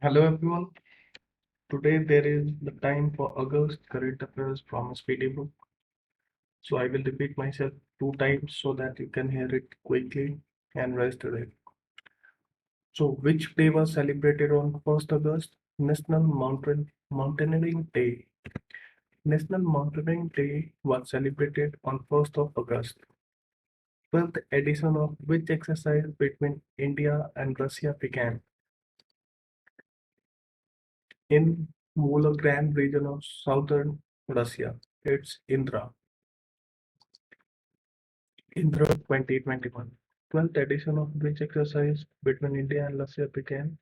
Hello everyone. Today there is the time for August current affairs from Speedy Book. So I will repeat myself two times so that you can hear it quickly and rest it. So which day was celebrated on 1st August? National Mountaineering Day. National Mountaineering Day was celebrated on 1st of August. 12th edition of which exercise between India and Russia began in Volgograd region of southern Russia. It's Indra 2021. 12th edition of which exercise between India and Russia began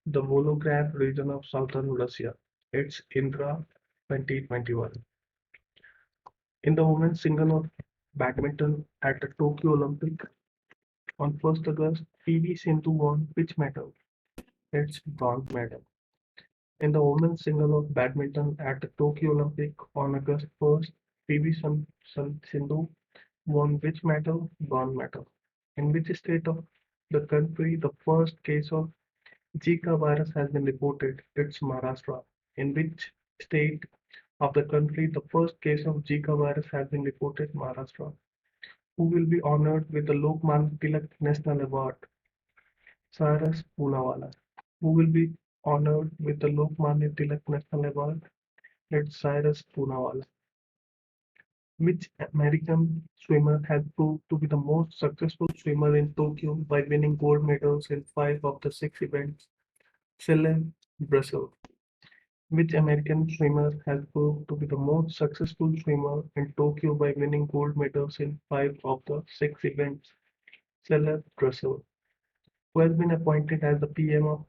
the Volgograd region of southern Russia. It's Indra 2021. In the women's single of badminton at the Tokyo Olympic on 1st August, PV Sindhu won which medal? It's bronze medal. In the women's single of badminton at the Tokyo Olympic on August 1st, PV Sindhu won which medal? Bronze medal. In which state of the country the first case of Zika virus has been reported? It's Maharashtra. In which state of the country the first case of Zika virus has been reported? Maharashtra. Who will be honored with the Lokmanya Tilak National Award? Cyrus Poonawalla. Who will be honored with the Lokmanya Tilak National Award? It's Cyrus Poonawalla. Which American swimmer has proved to be the most successful swimmer in Tokyo by winning gold medals in five of the six events? Celeste Brazil. Which American swimmer has proved to be the most successful swimmer in Tokyo by winning gold medals in five of the six events? Celeste Brazil. Who has been appointed as the PM of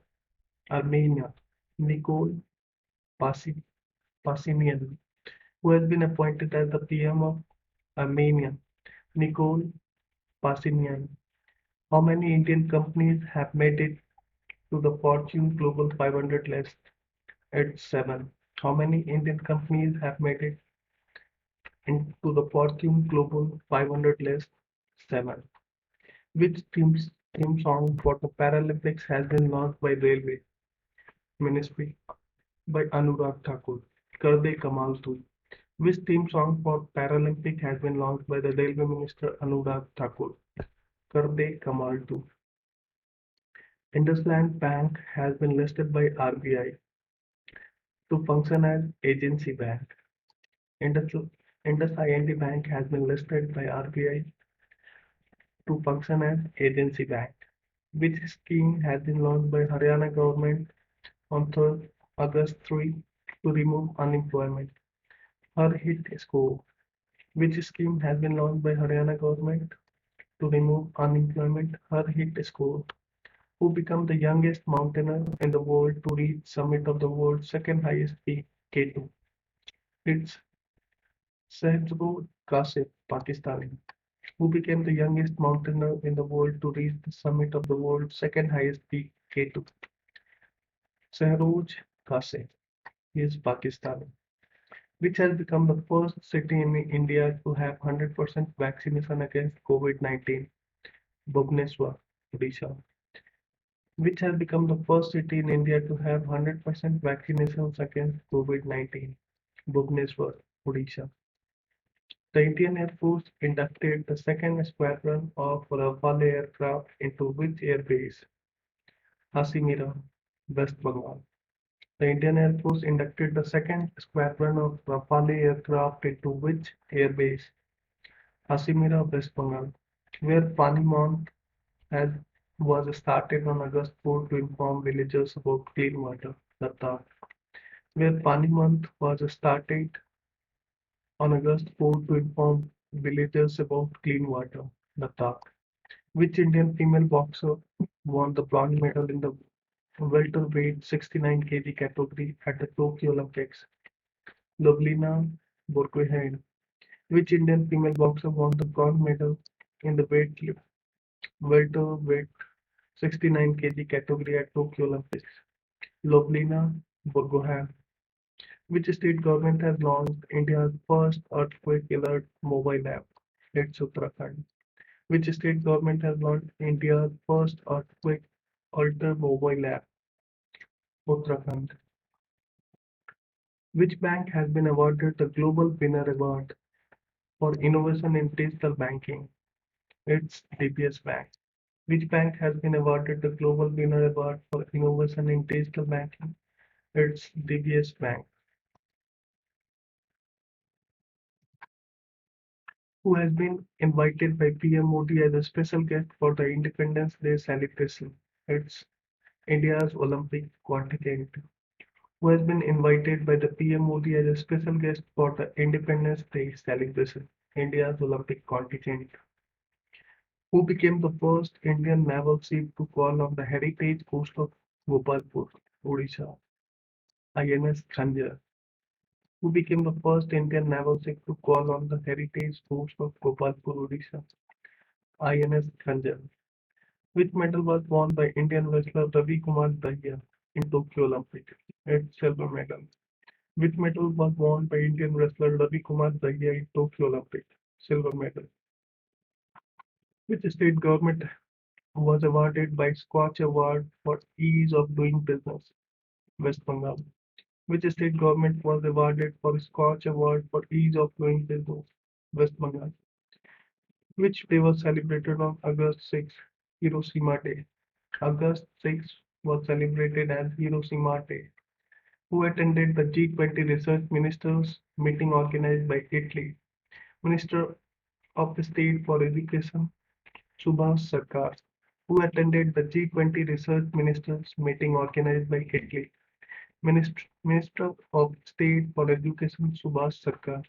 Armenia? Nikol Pasi- Pashinyan. Who has been appointed as the PM of Armenia? Nikol Pashinyan. How many Indian companies have made it to the Fortune Global 500 list? It's seven. How many Indian companies have made it into the Fortune Global 500 list? Seven. Which theme song for the Paralympics has been launched by Railway Ministry by Anurag Thakur? Kar De Kamal Tu. Which theme song for Paralympic has been launched by the Railway Minister Anurag Thakur? Kar De Kamal Tu. IndusLand Bank has been listed by RBI to function as agency bank. Indus, IND Bank has been listed by RBI to function as agency bank. Which scheme has been launched by Haryana government on 3rd August 3 to remove unemployment? Har Hit Score. Which scheme has been launched by Haryana government to remove unemployment? Har Hit Score. Who become the youngest mountaineer in the world to reach summit of the world's second highest peak, K2? It's Shahzad Qasem, Pakistani, who became the youngest mountaineer in the world to reach the summit of the world's second highest peak, K2. Shahroz Qasem, he is Pakistani, which has become the first city in India to have 100% vaccination against COVID-19, Bhubaneswar, Odisha, which has become the first city in India to have 100% vaccinations against COVID-19, Bhubaneswar, Odisha. The Indian Air Force inducted the second squadron of Rafale aircraft into which air base? Hasimira, West Bengal. The Indian Air Force inducted the second squadron of Rafale aircraft into which air base? Hasimira, West Bengal, where Pani Month has was started on August 4 to inform villagers about clean water, Ladakh, where Pani Month was started on August 4 to inform villagers about clean water, Ladakh. Which Indian female boxer won the bronze medal in the welterweight 69 kg category at the Tokyo Olympics? Lovlina Borgohain. Which Indian female boxer won the bronze medal in the welterweight 69 kg category at Tokyo Olympics? Lovlina Borgohain. Which state government has launched India's first earthquake alert mobile app? It's Uttarakhand. Which state government has launched India's first earthquake alert mobile app? Uttarakhand. Which bank has been awarded the Global Winner Award for innovation in digital banking? It's DBS Bank. Which bank has been awarded the Global Winner Award for innovation in digital banking? It's DBS Bank. Who has been invited by PM Modi as a special guest for the Independence Day celebration? It's India's Olympic contingent. Who has been invited by the PM Modi as a special guest for the Independence Day celebration? India's Olympic contingent. Who became the first Indian naval ship to call on the heritage coast of Gopalpur, Odisha? INS Khanjar. Who became the first Indian naval ship to call on the heritage coast of Gopalpur, Odisha? INS Khanjar. Which medal was won by Indian wrestler Ravi Kumar Dahiya in Tokyo Olympics? It's silver medal. Which medal was won by Indian wrestler Ravi Kumar Dahiya in Tokyo Olympics? Silver medal. Which state government was awarded by Scotch Award for ease of doing business? West Bengal. Which state government was awarded for Scotch Award for ease of doing business? West Bengal. Which day was celebrated on August 6, Hiroshima Day? August 6 was celebrated as Hiroshima Day. Who attended the G20 Research Ministers meeting organized by Italy? Minister of State for Education, Subhas Sarkar. Who attended the G20 Research Ministers meeting organized by Italy? Minister of State for Education, Subhas Sarkar.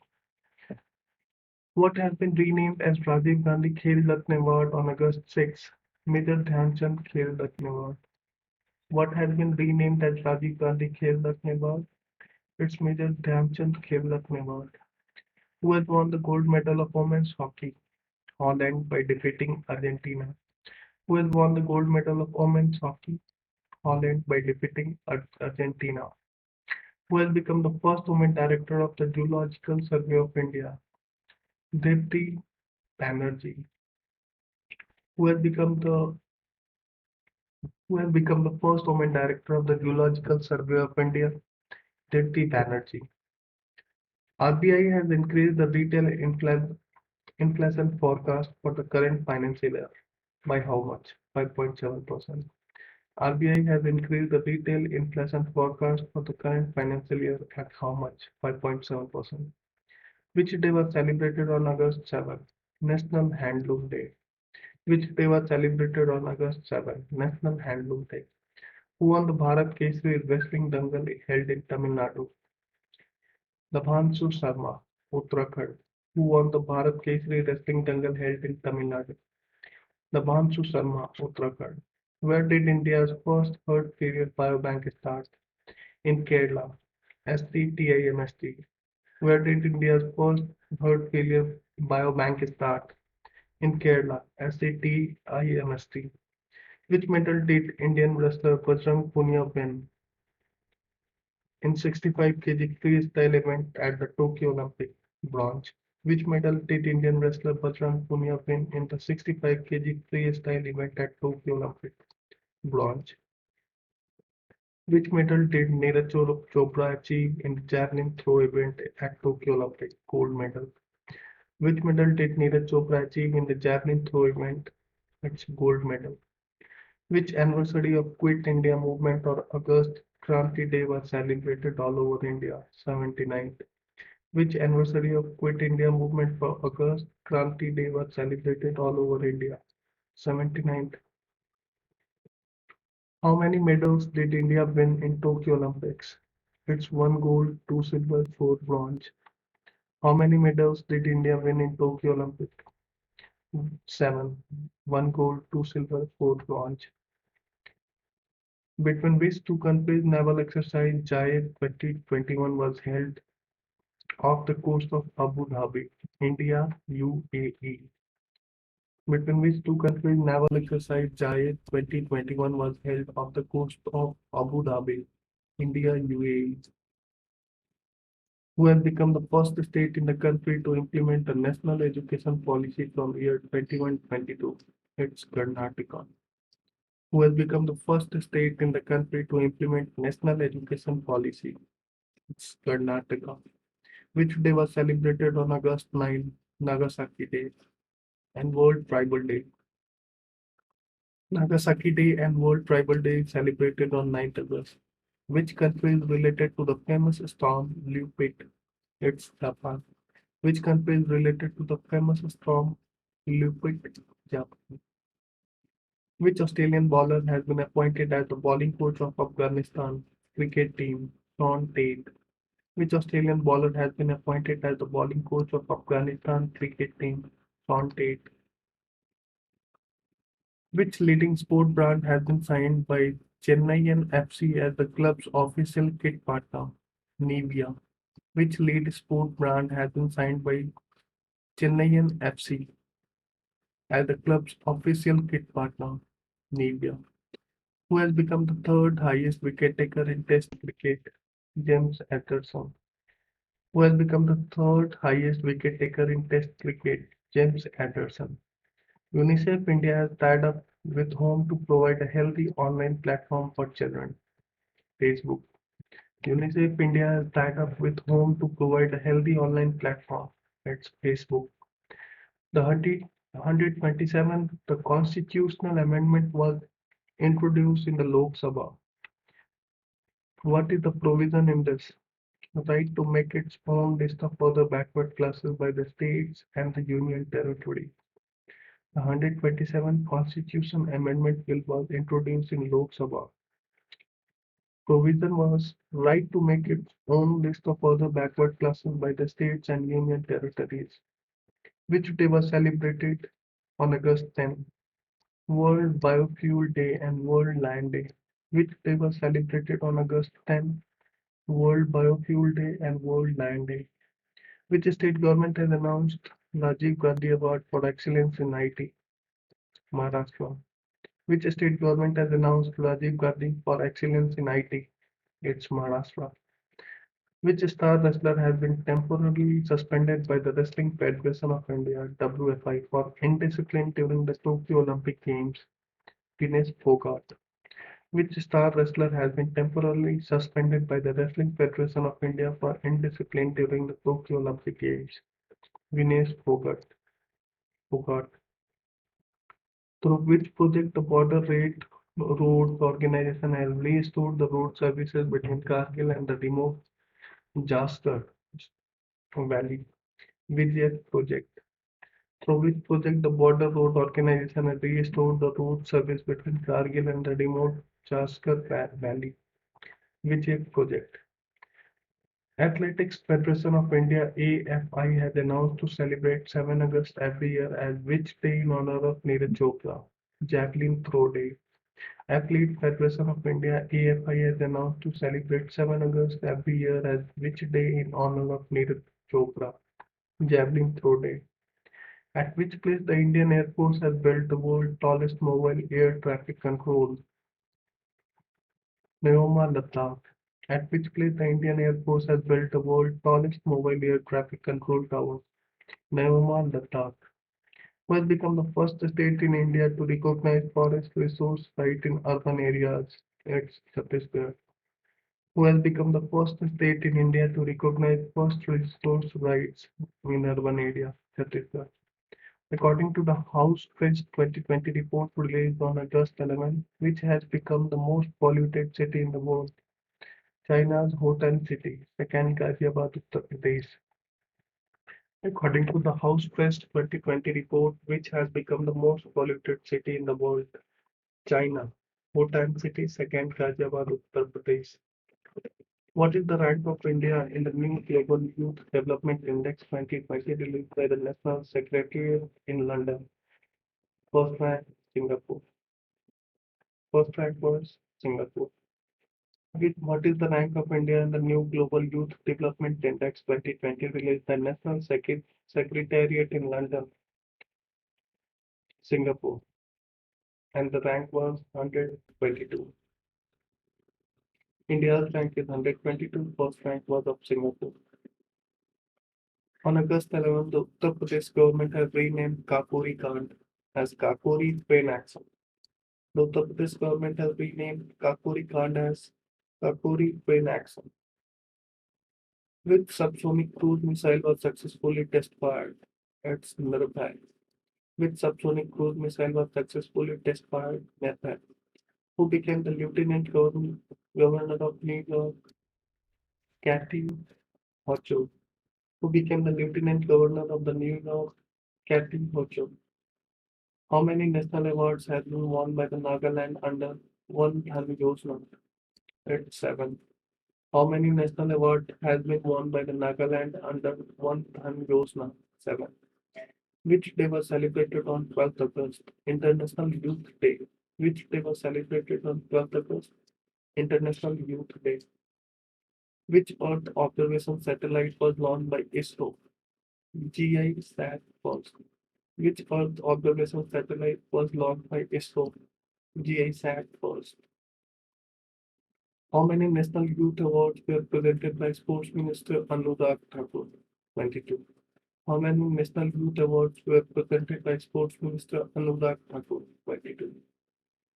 What has been renamed as Rajiv Gandhi Khel Ratna Award on August 6? Major Dhyan Chand Khel Ratna Award. What has been renamed as Rajiv Gandhi Khel Ratna Award? It's Major Dhyan Chand Khel Ratna Award. Who has won the gold medal of women's hockey? Holland by defeating Argentina. Who has won the gold medal of women's hockey? Holland by defeating Argentina. Who has become the first woman director of the Geological Survey of India? Dipti Banerjee. Who has become the who has become the first woman director of the Geological Survey of India? Dipti Banerjee. RBI has increased the retail inflation forecast for the current financial year by how much? 5.7%. RBI has increased the retail inflation forecast for the current financial year at how much? 5.7%. Which day was celebrated on August 7? National Handloom Day. Which day was celebrated on August 7? National Handloom Day. Who won the Bharat Keshri wrestling dangle held in Tamil Nadu? Labhanshu Sharma, Uttarakhand. Who won the Bharat Keshri wrestling dangle held in Tamil Nadu? Labhanshu Sharma, Uttarakhand. Where did India's first heart failure biobank start? In Kerala. SCTIMST. Where did India's first heart failure biobank start? In Kerala. SCTIMST. Which medal did Indian wrestler Bajrang Punia win in 65 kg freestyle event at the Tokyo Olympic? Bronze. Which medal did Indian wrestler Bajrang Punia win in the 65 kg freestyle event at Tokyo Olympic? Bronze. Which medal did Neeraj Chopra achieve in the javelin throw event at Tokyo Olympic? Gold medal. Which medal did Neeraj Chopra achieve in the javelin throw event? It's gold medal. Which anniversary of Quit India movement or August Kranti Day was celebrated all over India? 79th. Which anniversary of Quit India movement for August Kranti Day was celebrated all over India? 79th. How many medals did India win in Tokyo Olympics? It's one gold, two silver, four bronze. How many medals did India win in Tokyo Olympics? Seven. One gold, two silver, four bronze. Between which two countries naval exercise Jayed 2021 was held off the coast of Abu Dhabi, India, UAE. Between which two countries naval exercise Jayed 2021 was held off the coast of Abu Dhabi, India, UAE. Who has become the first state in the country to implement a national education policy from year 21-22. It's Karnataka. who has become the first state in the country to implement national education policy. It's Karnataka, which day was celebrated on August 9, Nagasaki Day, and World Tribal Day. Nagasaki Day and World Tribal Day celebrated on 9th August. Which country is related to the famous storm Lupit? It's Japan. Which country is related to the famous storm Lupit? Japan. Which Australian bowler has been appointed as the bowling coach of Afghanistan cricket team? Sean Tate. Which Australian bowler has been appointed as the bowling coach of Afghanistan cricket team? Sean Tate. Which leading sport brand has been signed by Chennaiyin FC as the club's official kit partner? Nivea. Which lead sport brand has been signed by Chennaiyin FC as the club's official kit partner? Nivea. Who has become the third highest wicket taker in Test cricket? James Anderson. Who has become the third highest wicket taker in Test cricket? James Anderson. UNICEF India has tied up with whom to provide a healthy online platform for children. Facebook. UNICEF India has tied up with whom to provide a healthy online platform. It's Facebook. The 127th the constitutional amendment was introduced in the Lok Sabha. What is the provision in this? The right to make its own list of other backward classes by the states and the union territory. The 127th Constitution Amendment Bill was introduced in Lok Sabha. Provision was right to make its own list of other backward classes by the states and union territories, which day was celebrated on August 10, World Biofuel Day and World Land Day, which day was celebrated on August 10, World Biofuel Day and World Land Day, which state government has announced Rajiv Gandhi Award for Excellence in IT, Maharashtra. Which state government has announced Rajiv Gandhi for Excellence in IT? It's Maharashtra. Which star wrestler has been temporarily suspended by the Wrestling Federation of India (WFI) for indiscipline during the Tokyo Olympic Games? Guinness Fogart. Which star wrestler has been temporarily suspended by the Wrestling Federation of India for indiscipline during the Tokyo Olympic Games? Guinness Fogart. Fogart. Through which project the Border Rate Roads Organization has restored the road services between Kargil and the remote Jaskar Valley? Vijay project. Through which project the Border Road Organization has restored the road service between Kargil and the remote Jaskar Valley? Vijay project. Athletics Federation of India (AFI) has announced to celebrate 7 August every year as which day in honor of Neeraj Chopra? Javelin Throw Day. Athlete Federation of India (AFI) has announced to celebrate 7 August every year as which day in honor of Neeraj Chopra? Javelin Throw Day. At which place the Indian Air Force has built the world's tallest mobile air traffic control? Neoma, Ladakh. At which place the Indian Air Force has built the world's tallest mobile air traffic control tower? Neoma, Ladakh. Who has become the first state in India to recognize forest resource right in urban areas? It's Chhattisgarh. Who has become the first state in India to recognize forest resource rights in urban area? Chhattisgarh. According to the House Quest 2020 report released on August 11, which has become the most polluted city in the world? China's Hotan city, second Ghaziabad, Uttar Pradesh. According to the House Quest 2020 report, which has become the most polluted city in the world? China. Hotan city, second Ghaziabad, Uttar Pradesh. What is the rank of India in the new Global Youth Development Index 2020 released by the National Secretariat in London? First rank, Singapore. First rank was Singapore. What is the rank of India in the new Global Youth Development Index 2020 released by National Secretariat in London, Singapore, and the rank was 122. India's rank is 122, first rank was of Singapore. On August 11, the Uttar Pradesh government has renamed Kakori Kand as Kakori Train Accident. The Uttar Pradesh government has renamed Kakori Kand as Kakori Train Action. Which subsonic cruise missile was successfully test fired at Nirbhay? Which subsonic cruise missile was successfully test fired at Nirbhay? Who became the Governor of New York? Kathy Hochul. Who became the Lieutenant Governor of the New York? Kathy Hochul. How many national awards have been won by the Nagaland under One Dhan Yojana? It's seven. How many national awards has been won by the Nagaland under One Dhan Yojana? Seven. Which day was celebrated on 12th August? International Youth Day. Which day was celebrated on 12th August? International Youth Day. Which Earth observation satellite was launched by ISRO? GI-SAT first. Which Earth observation satellite was launched by ISRO? GI-SAT first. How many National Youth Awards were presented by Sports Minister Anurag Thakur? 22. How many National Youth Awards were presented by Sports Minister Anurag Thakur? 22.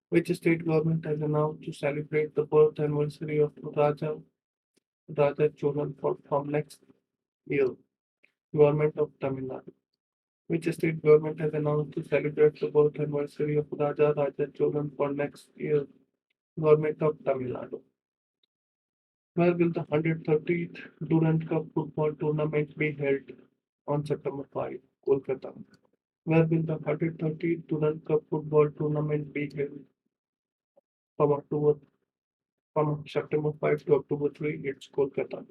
Which state government has announced to celebrate the birth anniversary of Raja Cholan from next year? Government of Tamil Nadu. Which state government has announced to celebrate the birth anniversary of Raja Cholan for next year? Government of Tamil Nadu. Where will the 130th Durand Cup football tournament be held? On September 5, Kolkata. Where will the 130th Durand Cup football tournament be held? From October from September 5 to October 3, it's Kolkata.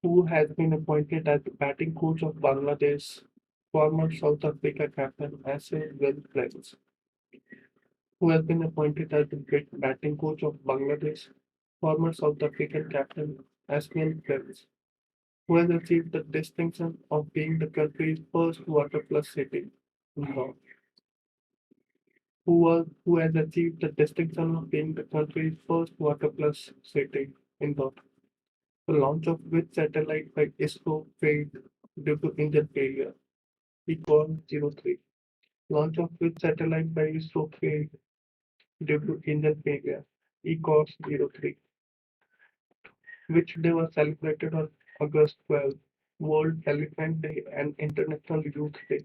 Who has been appointed as the batting coach of Bangladesh? Former South Africa captain Asa Will Prince. Who has been appointed as the batting coach of Bangladesh? Former South African captain Aswell Prince. Who has achieved the distinction of being the country's first water plus city? No. Who has achieved the distinction of being the country's first water plus city? Indore. The launch of which satellite by ISRO failed due to engine failure? ECON-03. Launch of which satellite by ISRO failed due to engine failure? ECOS-03. Which day was celebrated on August 12th? World Elephant Day and International Youth Day.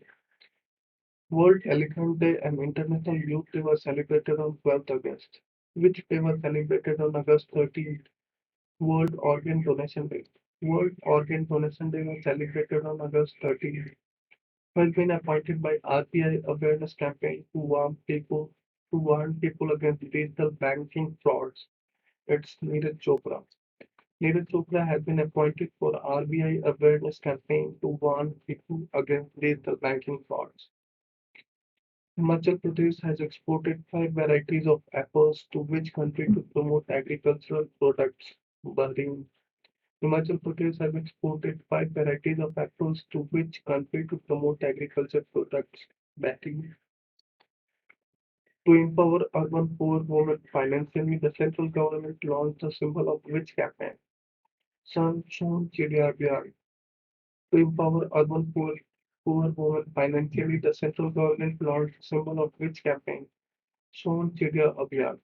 World Elephant Day and International Youth Day were celebrated on 12th August. Which day was celebrated on August 13th? World Organ Donation Day. World Organ Donation Day was celebrated on August 13th. Who has been appointed by RBI awareness campaign to warn people against digital banking frauds. It's Neeraj Chopra. Neeraj Chopra has been appointed for RBI awareness campaign to warn people against digital banking frauds. Himachal Pradesh has exported five varieties of apples to which country to promote agricultural products? Bahrain. Himachal Pradesh has exported five varieties of apples to which country to promote agricultural products? Bahrain. To empower urban poor women financially, the central government launched the symbol of which campaign? Sun Chidiya Abhiyan. To empower urban poor women financially, the central government launched the symbol of which campaign? Son Chidiya Abhiyan.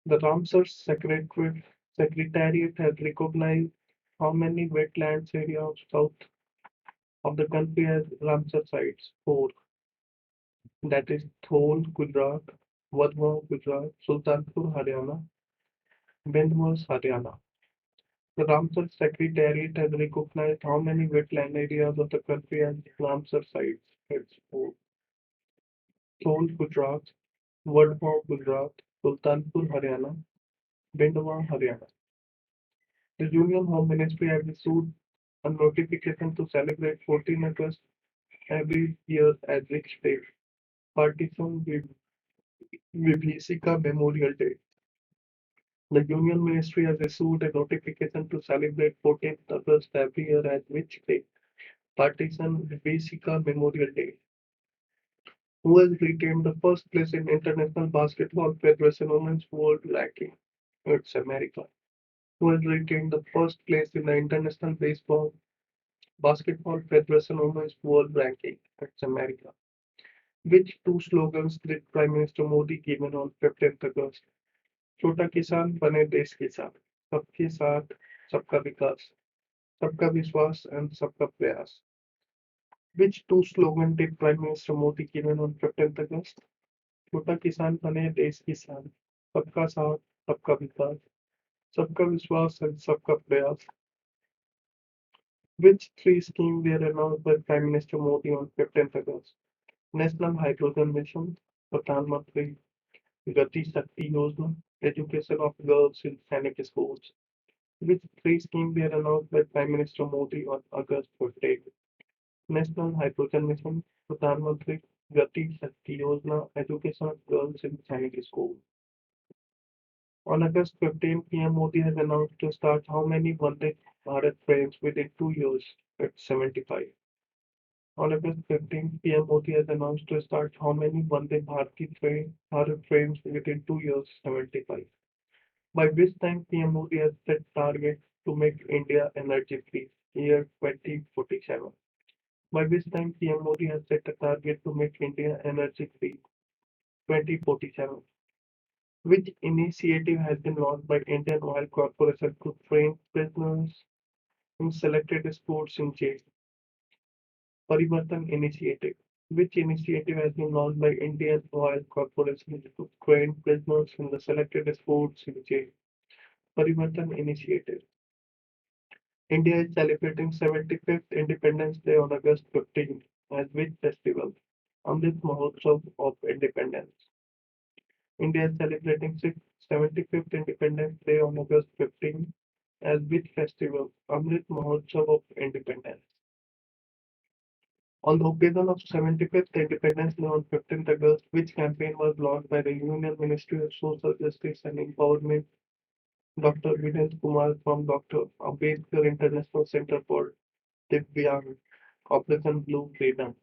The Secretariat has recognized how many wetlands areas south of the country as Ramsar sites? Four. That is Thol, Gujarat, Wadhwa, Gujarat, Sultanpur, Haryana, Bindwas, Haryana. The Ramsar Secretariat has recognized how many wetland areas of the country as Ramsar sites? It's four. Thol, Gujarat, Wadhwa, Gujarat, Sultanpur, Haryana, Bindwa, Haryana. The Union Home Ministry has issued a notification to celebrate 14 August every year as which day? Partition Vibhisika Memorial Day. The Union Ministry has issued a notification to celebrate 14th August every year as which day? Partition Vibhisika Memorial Day. Who has retained the first place in International Basketball Federation Women's World Ranking? It's America. Who has retained the first place in the International Basketball Federation Women's World Ranking? It's America. Which two slogans did Prime Minister Modi given on 15th August? छोटा किसान बने देश किसान, सबके साथ सबका विकास, सबका विश्वास and सबका प्रयास. Which two slogans did Prime Minister Modi given on 15th August? छोटा किसान बने देश किसान, सबका साथ सबका विकास, सबका विश्वास and सबका प्रयास. Which three schemes were announced by Prime Minister Modi on 15th August? National Hydrogen Mission, Pradhan Mantri Gati Shakti Yojana, education of girls in Sainik schools. Which three schemes were announced by Prime Minister Modi on August 15th? National Hydrogen Mission, Pradhan Mantri Gati Shakti Yojana, education of girls in Sainik schools. On August 15, PM Modi has announced to start how many Vande Bharat trains within 2 years at 75. On August 15, PM Modi has announced to start how many Vande Bharat trains within 2 years, 75. By which time PM Modi has set target to make India energy free, year 2047. By which time PM Modi has set a target to make India energy free, 2047. Which initiative has been launched by Indian Oil Corporation to train prisoners in selected sports in jail? Parivartan Initiative. Which initiative has been launched by Indian Oil Corporation to train prisoners in the selected sports in jail? Parivartan Initiative. India is celebrating 75th Independence Day on August 15th as which festival? Amrit Mahotsav of Independence. India is celebrating 75th Independence Day on August 15th as which festival? Amrit Mahotsav of Independence. On the occasion of 75th Independence Day on 15th August, which campaign was launched by the Union Ministry of Social Justice and Empowerment, Dr. Videndra Kumar from Dr. Ambedkar International Center for Divyang, Operation Blue Freedom.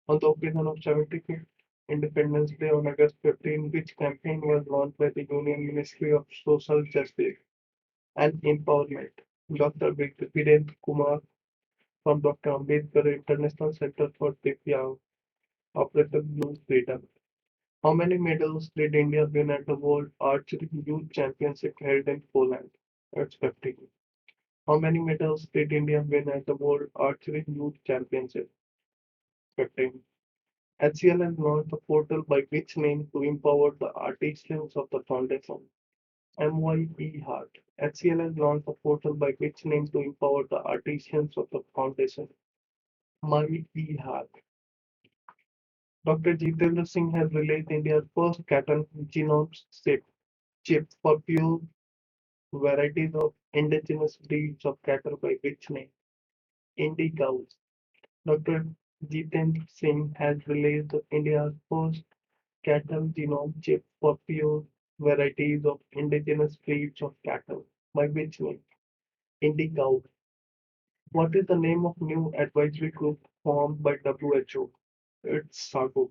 On the occasion of 75th Independence Day on August 15, which campaign was launched by the Union Ministry of Social Justice and Empowerment, Dr. Videndra Kumar from Dr. Ambedkar International Center for Divyang, Operation Blue Freedom. How many medals did India win at the World Archery Youth Championship held in Poland? That's 15. How many medals did India win at the World Archery Youth Championship? 15. HCL has launched a portal by which name to empower the artisans of the foundation? MYE Heart. HCL has launched a portal by which name to empower the artisans of the foundation? MYE Heart. Dr. Jitendra Singh has released India's first cattle genome chip for pure varieties of indigenous breeds of cattle by which name? Indie cows. Dr. Jitendra Singh has released India's first cattle genome chip for pure varieties of indigenous breeds of cattle by which name? Indie cows. What is the name of new advisory group formed by WHO? It's SAGO.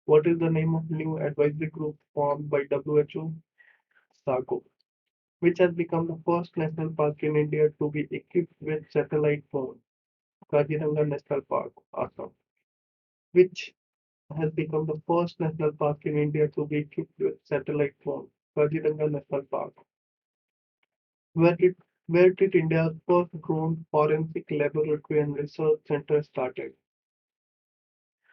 What is the name of new advisory group formed by WHO? SAGO. Which has become the first national park in India to be equipped with satellite phone? Kaziranga National Park, Assam. Which has become the first national park in India to be equipped with satellite phone? Kaziranga National Park. Where did where did India's first drone forensic laboratory and research center started?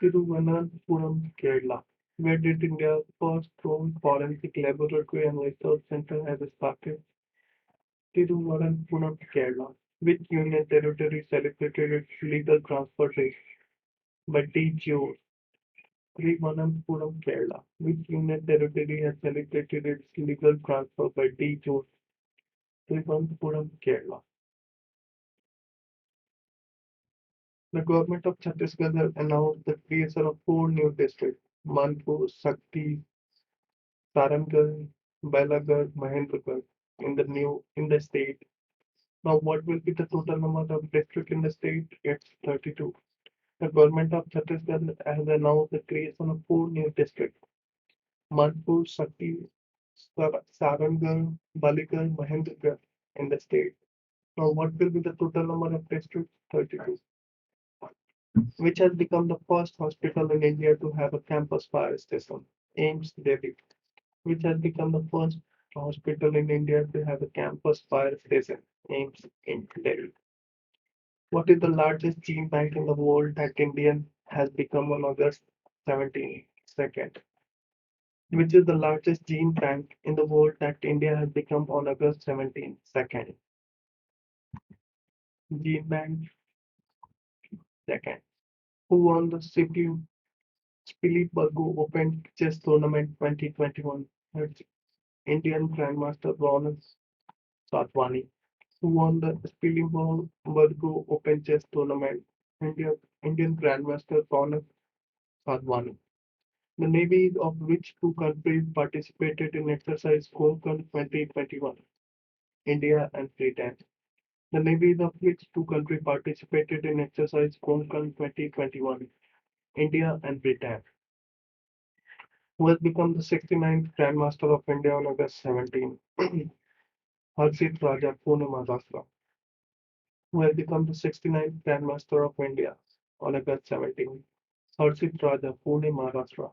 Thiruvananthapuram, Kerala. Where did India's first drone forensic laboratory and research center have started? Thiruvananthapuram, Kerala. Which union territory celebrated its legal transfer day by de jure? Thiruvananthapuram, Kerala. Which union territory has celebrated its legal transfer by de jure? Thiruvananthapuram, Kerala. The government of Chhattisgarh has announced the creation of four new districts: Manipur, Sakti, Sarangarh, Balagarh, Mahendragarh in the state. Now, what will be the total number of districts in the state? It's 32. The government of Chhattisgarh has announced the creation of four new districts: Manipur, Sakti, Sarangarh, Baligarh, Mahendragarh in the state. Now, what will be the total number of districts? 32. Which has become the first hospital in India to have a campus fire station, AIMS Delhi, which has become the first hospital in India to have a campus fire station, AIMS in Delhi. What is the largest gene bank in the world that India has become on August 17? Second. Which is the largest gene bank in the world that India has become on August 17? Second. Gene bank, second. Who won the Speedy Book Open Chess Tournament 2021? It's Indian Grandmaster Ronald Satwani, who won the Speedy Book Open Chess Tournament. Indian Grandmaster Ronald Sadhwani. The navies of which two countries participated in exercise Konkan 2021? India and Britain. The navies of which two countries participated in exercise Konkan 2021? India and Britain. Who has become the 69th Grandmaster of India on August 17? Harshit Raja, Pune, Maharashtra. Who has become the 69th Grandmaster of India on August 17? Harshit Raja, Pune, Maharashtra.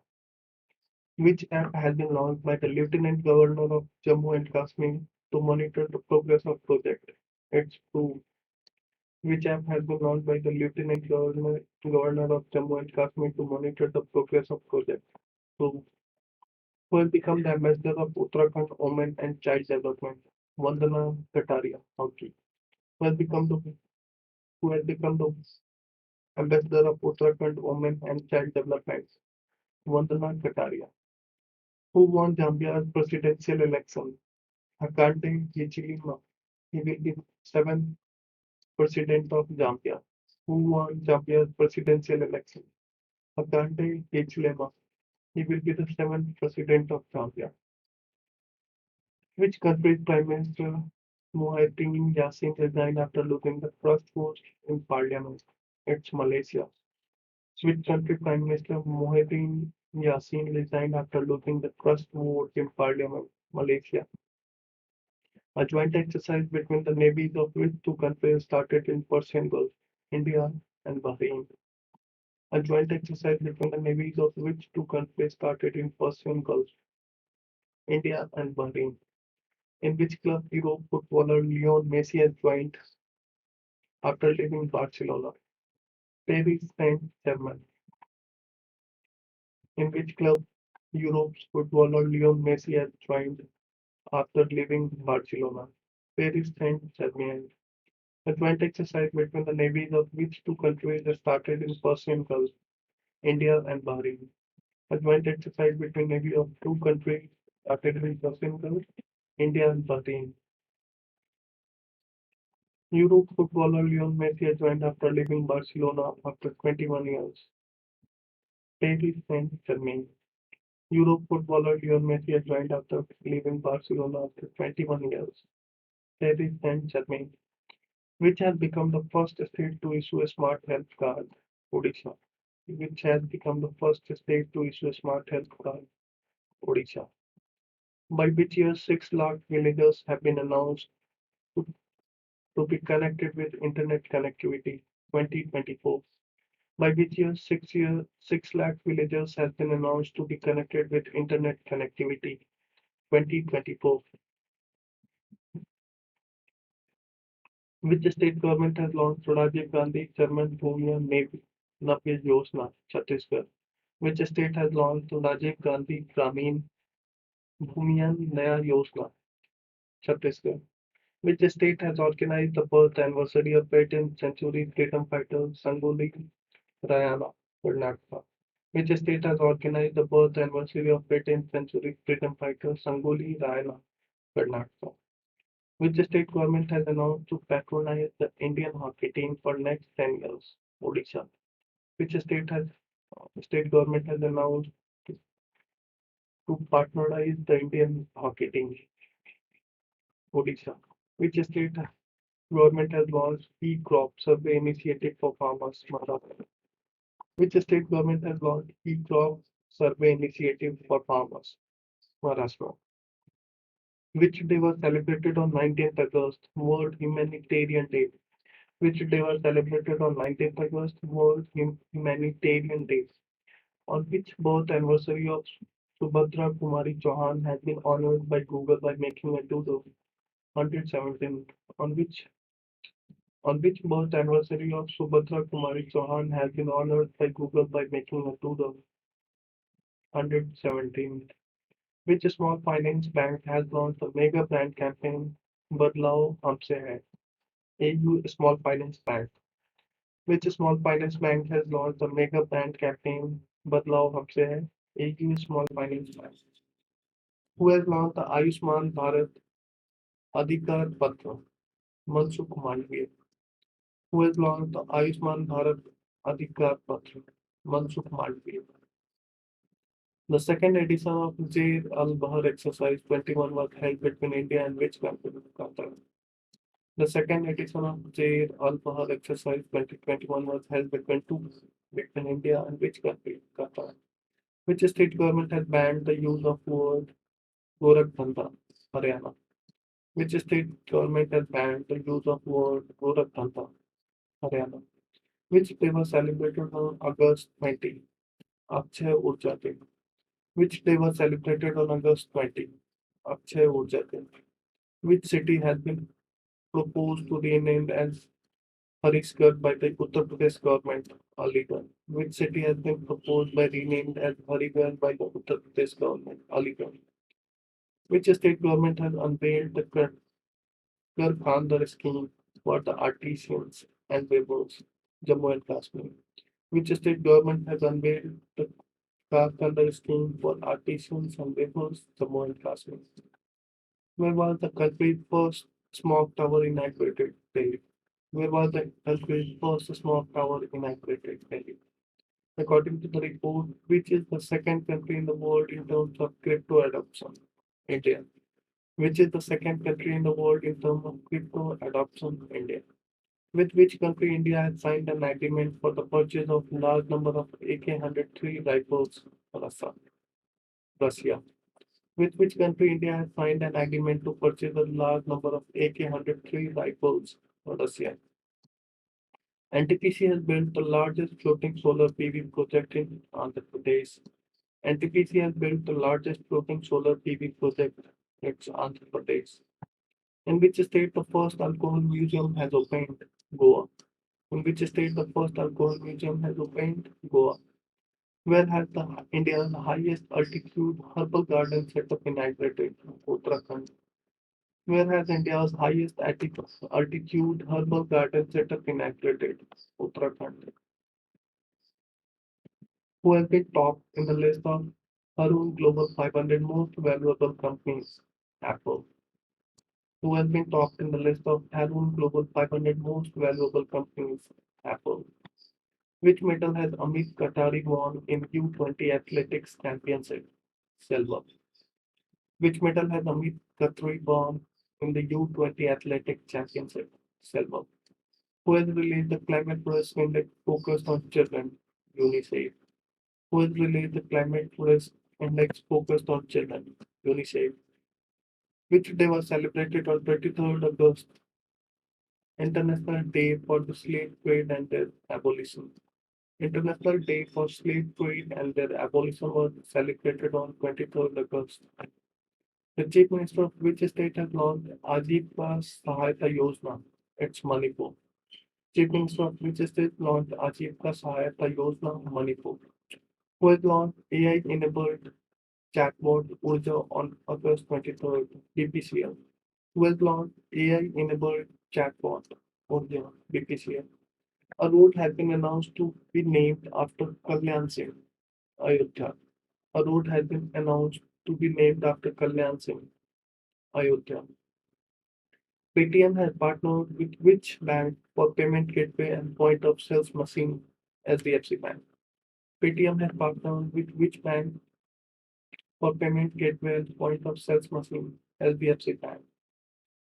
Which app has been launched by the Lieutenant Governor of Jammu and Kashmir to monitor the progress of project? It's Proof. Which app has been launched by the Governor of Jammu and Kashmir to monitor the progress of project? Proof. Who has become the ambassador of Uttarakhand Women and Child Development? Vandana Kataria. Hockey. Who has become the who has become the ambassador of Uttarakhand Women and Child Development? Vandana Kataria. Who won Zambia's presidential election? Hakainde Hichilema. He will be seventh president of Zambia. Who won Zambia's presidential election? Hakainde Hichilema. He will be the seventh president of Zambia. Which country's Prime Minister Muhyiddin Yassin resigned after losing the first vote in parliament? It's Malaysia. Which country Prime Minister Muhyiddin Yassin resigned after losing the first vote in parliament? Malaysia. A joint exercise between the navies of which two countries started in Persian Gulf, India and Bahrain. A joint exercise between the navies of which two countries started in Persian Gulf, India and Bahrain. In which club Europe footballer Lionel Messi has joined after leaving Barcelona? Paris Saint-Germain. In which club Europe's footballer Lionel Messi has joined after leaving Barcelona? Paris Saint-Germain. A joint exercise between the navies of which two countries started in Persian Gulf, India and Bahrain. A joint exercise between navies of two countries started in Persian Gulf, India and Bahrain. Europe footballer Lionel Messi has joined after leaving Barcelona after 21 years. Paris Saint-Germain. Europe footballer Lionel Messi has joined after leaving Barcelona after 21 years. Paris Saint-Germain. Which has become the first state to issue a smart health card? Odisha. Which has become the first state to issue a smart health card? Odisha. By which year 6 lakh villagers have been announced to, to be connected with internet connectivity? 2024. By which year 6 lakh villagers has been announced to be connected with internet connectivity? 2024. Which state government has launched Rajiv Gandhi German Bhumian Navya Yojana? Chhattisgarh. Which state has launched Rajiv Gandhi Gramin Bhumian Naya Yojana? Chhattisgarh. Which state has organized the birth anniversary of 18th century freedom fighter Sangoli Rayana? Karnataka. Which state has organized the birth anniversary of 18th century freedom fighter Sangoli Rayana? Karnataka. Which state government has announced to patronize the Indian hockey team for next 10 years? Odisha. Which state government has announced to patronize the Indian hockey team? Odisha. Which state government has launched e-crop survey initiative for farmers? Maharashtra. Which state government has launched e-crop survey initiative for farmers? Maharashtra. Which day was celebrated on 19th August, World Humanitarian Day? Which day was celebrated on 19th August, World Humanitarian Day, on which birth anniversary of Subhadra Kumari Chauhan has been honored by Google by making a doodle. 117th, on which birth anniversary of Subhadra Kumari Chauhan has been honored by Google by making a doodle. 117th, which small finance bank has launched a mega brand campaign Badlao Humse Hai. AU Small Finance Bank. Which small finance bank has launched a mega brand campaign Badlao Humse Hai? AU Small Finance Bank. Who has launched the Ayushman Bharat Adhikar Patra? Mansukh Mandviya. Who has launched the Ayushman Bharat Adhikar Patra? Mansukh Mandviya. The second edition of Jair al-Bahar Exercise 21 was held between India and which country? Qatar. The second edition of Jair al-Bahar Exercise 2021 was held between India and which country? Qatar. Which state government has banned the use of word Gorakhdanda? Haryana. Which state government has banned the use of word Gorakhdanda? Haryana. Which day was celebrated on August 20? Akshay Urja Day. Which day was celebrated on August 20? Akshay Urja Day. Which city has been proposed to be renamed as Harisgarh by the Uttar Pradesh government? Aligarh. Which city has been proposed by renamed as Harisgarh by the Uttar Pradesh government? Aligarh. Which state government has unveiled the Kandar scheme for the artisans and weavers? Jammu and Kashmir. Which state government has unveiled the Kandar scheme for artisans and weavers? Jammu and Kashmir. Where was the country's first smoke tower inaugurated? Delhi. Where was the country's first smoke tower inaugurated? Delhi. According to the report, which is the second country in the world in terms of crypto adoption? India. Which is the second country in the world in terms of crypto adoption? India. With which country India has signed an agreement for the purchase of large number of AK-103 rifles? Russia. Russia. With which country India has signed an agreement to purchase a large number of AK-103 rifles? Russia. NTPC has built the largest floating solar PV project in Andhra Pradesh. NTPC has built the largest floating solar PV project in Andhra Pradesh. In which state the first alcohol museum has opened? Goa. In which state the first alcohol museum has opened? Goa. Where has the India's highest altitude herbal garden setup inaugurated? Uttarakhand. Where has India's highest altitude herbal garden setup inaugurated? Uttarakhand. Who has been top in the list of Harun Global 500 most valuable companies? Apple. Who has been top in the list of Harun Global 500 most valuable companies? Apple. Which medal has Amit Katari won in U20 Athletics Championship? Silver. Which medal has Amit Katari won in the U20 Athletics Championship? Silver. Who has released the climate risk index focused on children? UNICEF. Who has released the climate risk index focused on children? UNICEF. Which day was celebrated on 23rd August? International Day for the Slave Trade and their Abolition. International Day for Slave Trade and their Abolition was celebrated on 23rd August. The Chief Minister of which state has launched Ajivika Sahayata Yojana? It's Manipur. Chief Minister of which state launched Ajivika Sahayata Yojana? Manipur. Who has launched AI-enabled chatbot Urja on August 23rd? BPCL. Who has launched AI-enabled chatbot Urja? BPCL. A road has been announced to be named after Kalyan Singh, Ayodhya. A road has been announced to be named after Kalyan Singh, Ayodhya. Paytm has partnered with which bank for payment gateway and point of sales machine? SBFC Bank. Paytm has partnered with which bank for payment gateway and point of sales machine? SBFC Bank.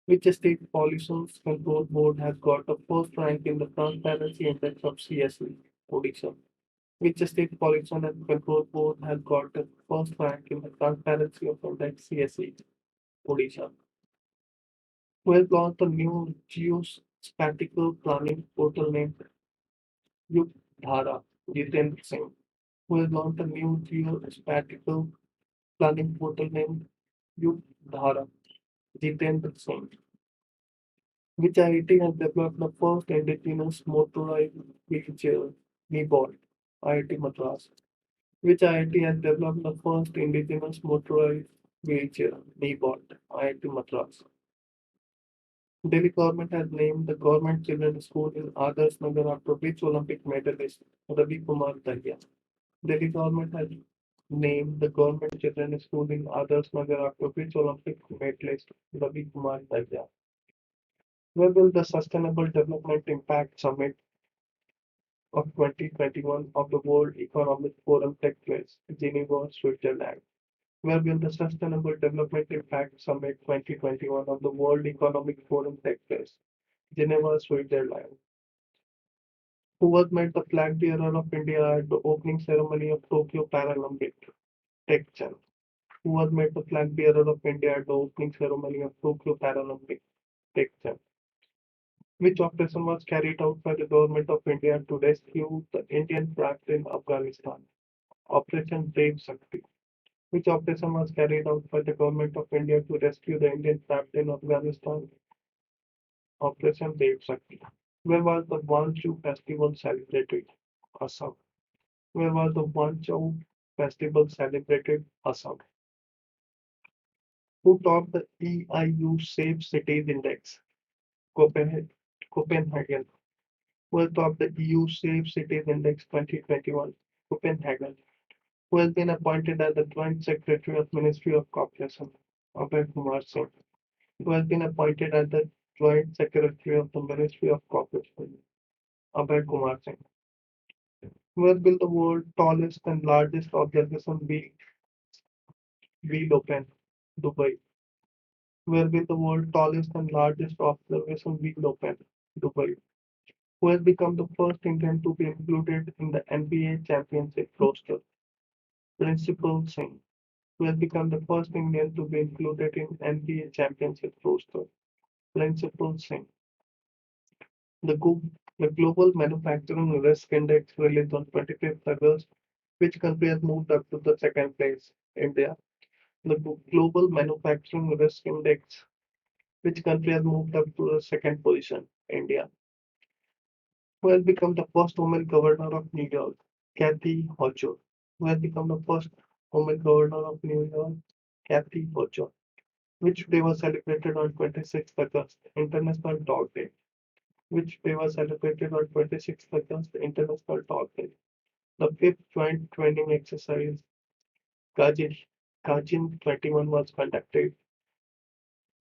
Which state pollution control board has got the first rank in the transparency index of CSE? Odisha. Which state pollution and control board has got the first rank in the transparency of index CSE? Odisha. Who has launched the new Statistical Planning Portal named Dhara Jitendra Singh, who has launched a new geospatial planning portal named Dhara Jitendra Singh, which IIT has developed the first indigenous motorized wheelchair keyboard, IIT Madras, which IIT has developed the first indigenous motorized wheelchair keyboard, IIT Madras. Delhi government has named the government children's school in Adarsh Nagar after which Olympic medalist Ravi Kumar Dahiya. Delhi government has named the government children's school in Adarsh Nagar after which Olympic medalist Ravi Kumar Dahiya. Where will the Sustainable Development Impact Summit of 2021 of the World Economic Forum take place? Geneva, Switzerland. Where will the Sustainable Development Impact Summit 2021 of the World Economic Forum take place? Geneva, Switzerland. Who was made the flag bearer of India at the opening ceremony of Tokyo Paralympic? Tech-Chan. Who was made the flag bearer of India at the opening ceremony of Tokyo Paralympic? Tech-Chan. Which operation was carried out by the government of India to rescue the Indian flag in Afghanistan? Operation Brave Shakti. Which operation was carried out by the government of India to rescue the Indian flag in Afghanistan? Operation Brave Shakti. Where was the Wanchu festival celebrated? Assam. Where was the Wanchou festival celebrated? Assam. Who topped the EIU Safe Cities Index? Copenhagen. Who topped the EU Safe Cities Index 2021? Copenhagen. Who has been appointed as the Joint Secretary of Ministry of Cooperation? Abhay Kumar Singh. Who has been appointed as the Joint Secretary of the Ministry of Cooperation? Abhay Kumar Singh. Where will the world's tallest and largest observation wheel open? Dubai. Where will the world's tallest and largest observation wheel open? Dubai. Who has become the first Indian to be included in the NBA championship roster? Principal Singh. Who has become the first Indian to be included in NBA championship roster? Principal Singh. The, Go- the Global Manufacturing Risk Index released on 25th August, which country has moved up to the second place? India. The Global Manufacturing Risk Index, which country has moved up to the second position? India. Who has become the first woman governor of New York? Kathy Hochul. Who has become the first woman governor of New York? Kathy Hochul. Which day was celebrated on 26th August? International Dog Day. Which day was celebrated on 26th August? International Dog Day. The fifth joint training exercise, Kajin, Kajin 21, was conducted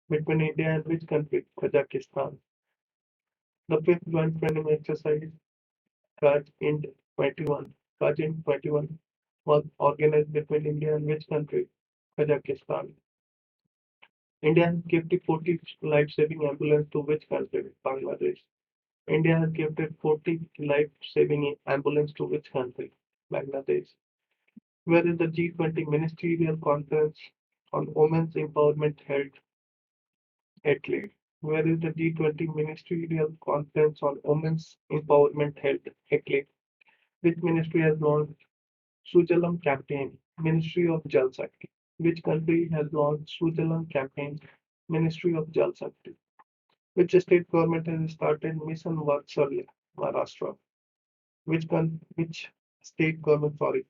between India and which country? Kazakhstan. The fifth joint training exercise, Kajin 21, Kajin 21, was organized between India and which country? Kazakhstan. India has gifted 40 life-saving ambulance to which country? Bangladesh. India has gifted 40 life-saving ambulance to which country? Bangladesh. Where is the G20 Ministerial Conference on Women's Empowerment held? Italy. Where is the G20 Ministerial Conference on Women's Empowerment held? Italy. Which ministry has launched Sujalam campaign? Ministry of Jal Shakti. Which country has launched Sujalam campaign? Ministry of Jal Shakti. Which state government has started Mission Vatsalya? Maharashtra. Which state government, sorry,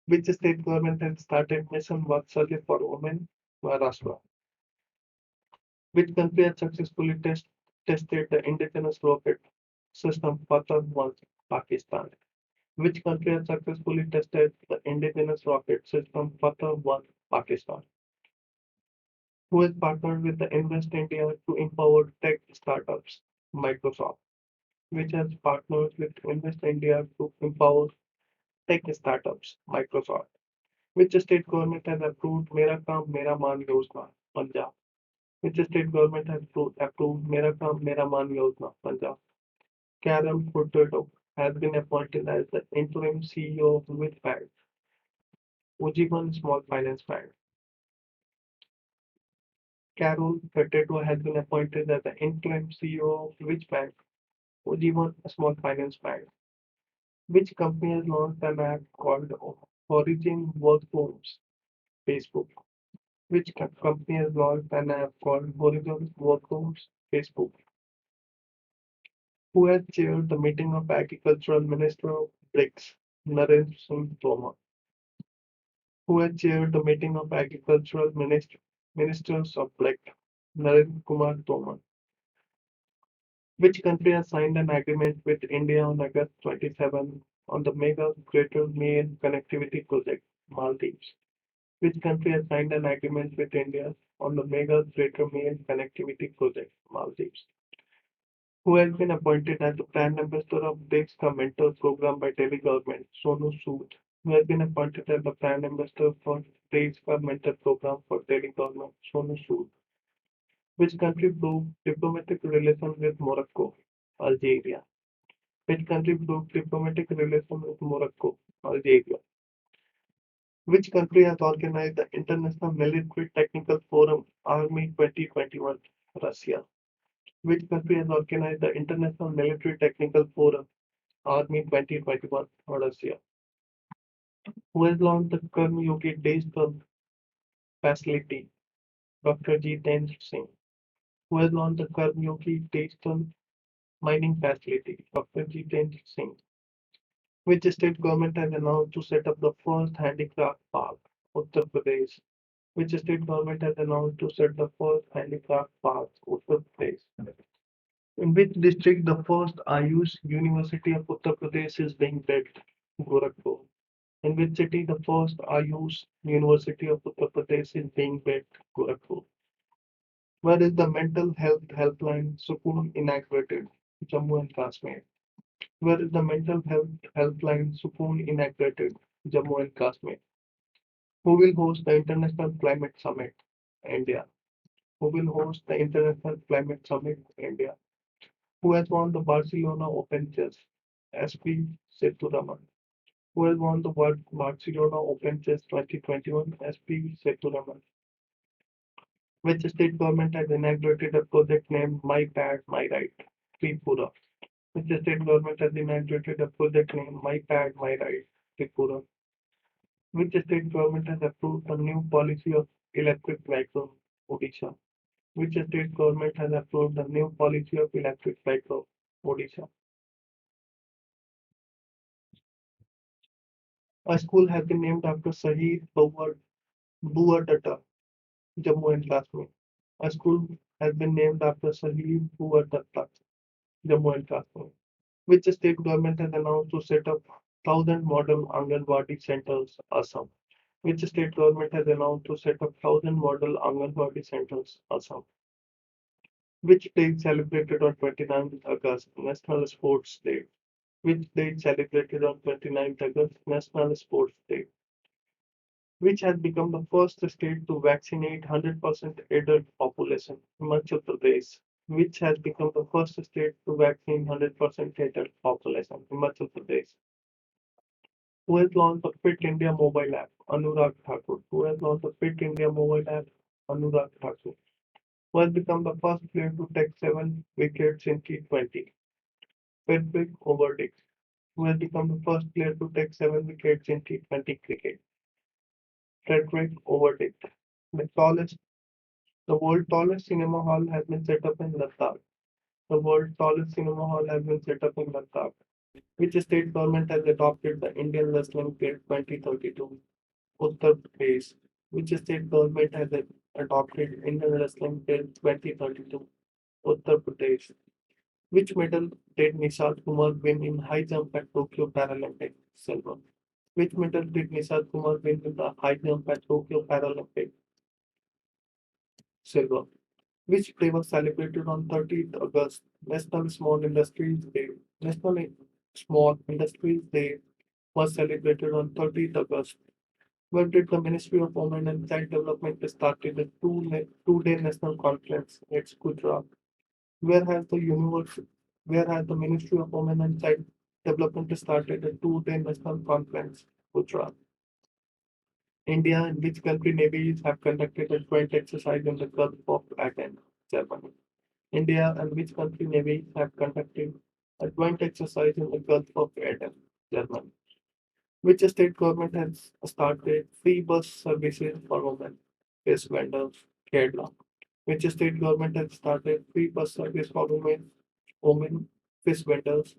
which state government has started Mission Vatsalya for women? Maharashtra. Which country has successfully tested the indigenous rocket system Fatah 1? Pakistan. Which country has successfully tested the indigenous rocket system Fatah 1? Pakistan. Who has partnered with the Invest India to empower tech startups? Microsoft. Which has partnered with Invest India to empower tech startups? Microsoft. Which state government has approved Mera Kaam Mera Maan Yojana? Punjab. Which state government has approved Mera Kaam Mera Maan Yojana? Punjab. Carol Furtado has been appointed as the interim CEO of which bank? Ujjivan Small Finance Bank. Carol Furtado has been appointed as the interim CEO of which bank? Ujjivan, a small finance bank. Which company has launched an app called Origin Workforce? Facebook. Which company has launched an app called Horizon Workforce? Facebook. Who has chaired the meeting of Agricultural Minister of BRICS? Narendra Singh Tomar. Who has chaired the meeting of Ministers of BRICS? Narendra Kumar Tomar. Which country has signed an agreement with India on August 27 on the mega Greater Mail Connectivity Project? Maldives. Which country has signed an agreement with India on the mega Greater Mail Connectivity Project? Maldives. Who has been appointed as the Prime Ambassador of Desh Ka Mentor program by Delhi government? Sonu Sood. Who has been appointed as the Prime Ambassador for Desh Ka Mentor program for Delhi government? Sonu Sood. Which country broke diplomatic relations with Morocco? Algeria. Which country broke diplomatic relations with Morocco? Algeria. Which country has organized the International Military Technical Forum Army 2021? Russia. Which country has organized the International Military Technical Forum Army 2021? Russia. Who has launched the Karm Yogi Digital Facility? Dr. Jitendra Singh. Who has launched the Karm Yogi Digital Mining Facility? Dr. Jitendra Singh. Which state government has announced to set up the first handicraft park? Uttar Pradesh. Which state government has announced to set the first handicraft park? Uttar Pradesh. In which district the first Ayush University of Uttar Pradesh is being built? Gorakhpur. In which city the first Ayush University of Uttar Pradesh is being built? Gorakhpur. Where is the mental health helpline Sukoon inaugurated? Jammu and Kashmir. Where is the mental health helpline Sukoon inaugurated? Jammu and Kashmir. Who will host the International Climate Summit? India. Who will host the International Climate Summit? India. Who has won the Barcelona Open Chess? SP Seturaman. Who has won the Barcelona Open Chess 2021? SP Seturaman. Which state government has inaugurated a project named My Pad, My Right? Tripura. Which state government has inaugurated a project named My Pad, My Right? Tripura. Which state government has approved the new policy of electric vehicle? Odisha. Which state government has approved the new policy of electric vehicle? Odisha. A school has been named after Shahid Buwadatta, Jammu and Kashmir. A school has been named after Shahid Buwadatta, Jammu and Kashmir. Which state government has announced to set up 1,000 model Anganwadi centers? Assam. Which state government has announced to set up 1,000 model Anganwadi centers? Assam. Which day is celebrated on 29th August? National Sports Day. Which day is celebrated on 29th August? National Sports Day. Which has become the first state to vaccinate 100% adult population? Himachal Pradesh. Which has become the first state to vaccinate 100% adult population? Himachal Pradesh. Who has launched the Fit India mobile app? Anurag Thakur. Who has launched the Fit India mobile app? Anurag Thakur. Who has become the first player to take 7 wickets in T20? Frederick Overdick. Who has become the first player to take 7 wickets in T20 cricket? Frederick Overdick. The tallest, the world's tallest cinema hall has been set up in Ladakh. The world's tallest cinema hall has been set up in Ladakh. Which state government has adopted the Indian Wrestling Bill 2032? Uttar Pradesh. Which state government has adopted Indian Wrestling Bill 2032? Uttar Pradesh. Which medal did Nishad Kumar win in high jump at Tokyo Paralympic? Silver. Which medal did Nishad Kumar win in the high jump at Tokyo Paralympic? Silver. Which day was celebrated on 30th August? National Small Industries Day. National Small Industries Day was celebrated on 30th August. Where did the Ministry of Women and Child Development started a two-day national conference? It's Gujarat. Where has the universe, where has the Ministry of Women and Child Development started a two-day national conference? Gujarat. India and which country navies have conducted a joint exercise in the Gulf of Aden, Germany? India and which country navies have conducted a joint exercise in the Gulf of Aden, Germany? Which state government has started free bus services for women? Yes, vendors, Kerala. Which state government has started free bus service for women fish vendors,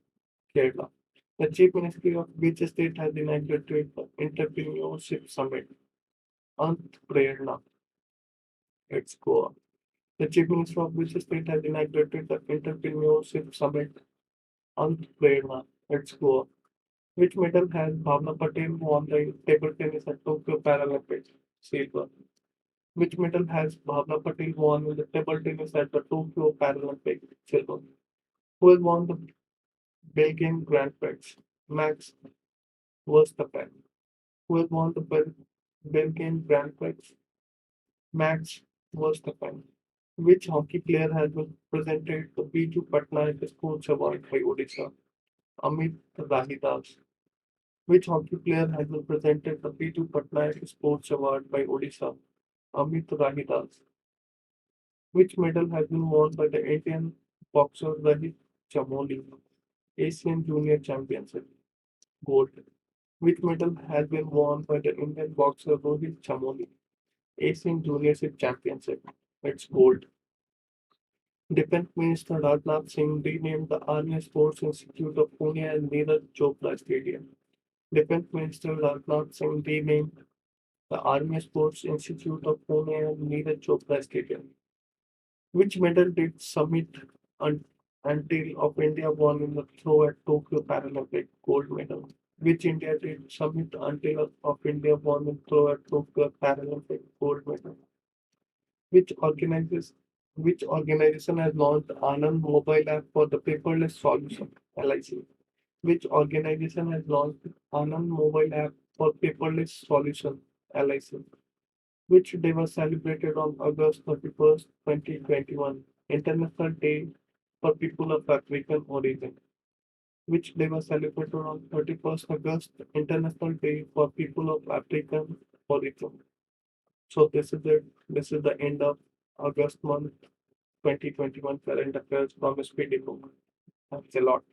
Kerala? The Chief Ministry of which state has inaugurated the Entrepreneurship Summit? Ant Prerna, it's Goa. The Chief Minister of which state has inaugurated the Entrepreneurship Summit? Ant Prerna, it's Goa. Which medal has Bhavna Patel won the table tennis at Tokyo Paralympics? Silver. Which medal has Bhavna Patel won in the table tennis at the Tokyo Paralympics? Silver. Who has won the Belgian Grand Prix? Max Verstappen. Who has won the Belgian Grand Prix? Max Verstappen. Which hockey player has been presented the Biju Patnaik Sports Award by Odisha? Amit Rahidas. Which hockey player has been presented the Biju Patnaik Sports Award by Odisha? Amit Rahidas. Which medal has been won by the Indian boxer Rahit Chamoli? Asian Junior Championship. Gold. Which medal has been won by the Indian boxer Rohit Chamoli? Asian Juniorship Championship. It's gold. Defense Minister Rajnath Singh renamed the Army Sports Institute of Pune as Neeraj Chopra Stadium. Defense Minister Rajnath Singh renamed the Army Sports Institute of Pune as Neeraj Chopra Stadium. Which medal did Summit un- until of India won in the throw at Tokyo Paralympic gold medal? Which India did Summit until of India won in throw at Tokyo Paralympic gold medal? Which organizes which organization has launched Anand mobile app for the paperless solution? LIC. Which organization has launched Anand mobile app for paperless solution? LIC. Which day was celebrated on August 31st, 2021, International Day for People of African Origin? Which day was celebrated on 31st August, International Day for People of African Origin? So this is it. This is the end of August month 2021 current affairs from Speedy Book. Thanks a lot.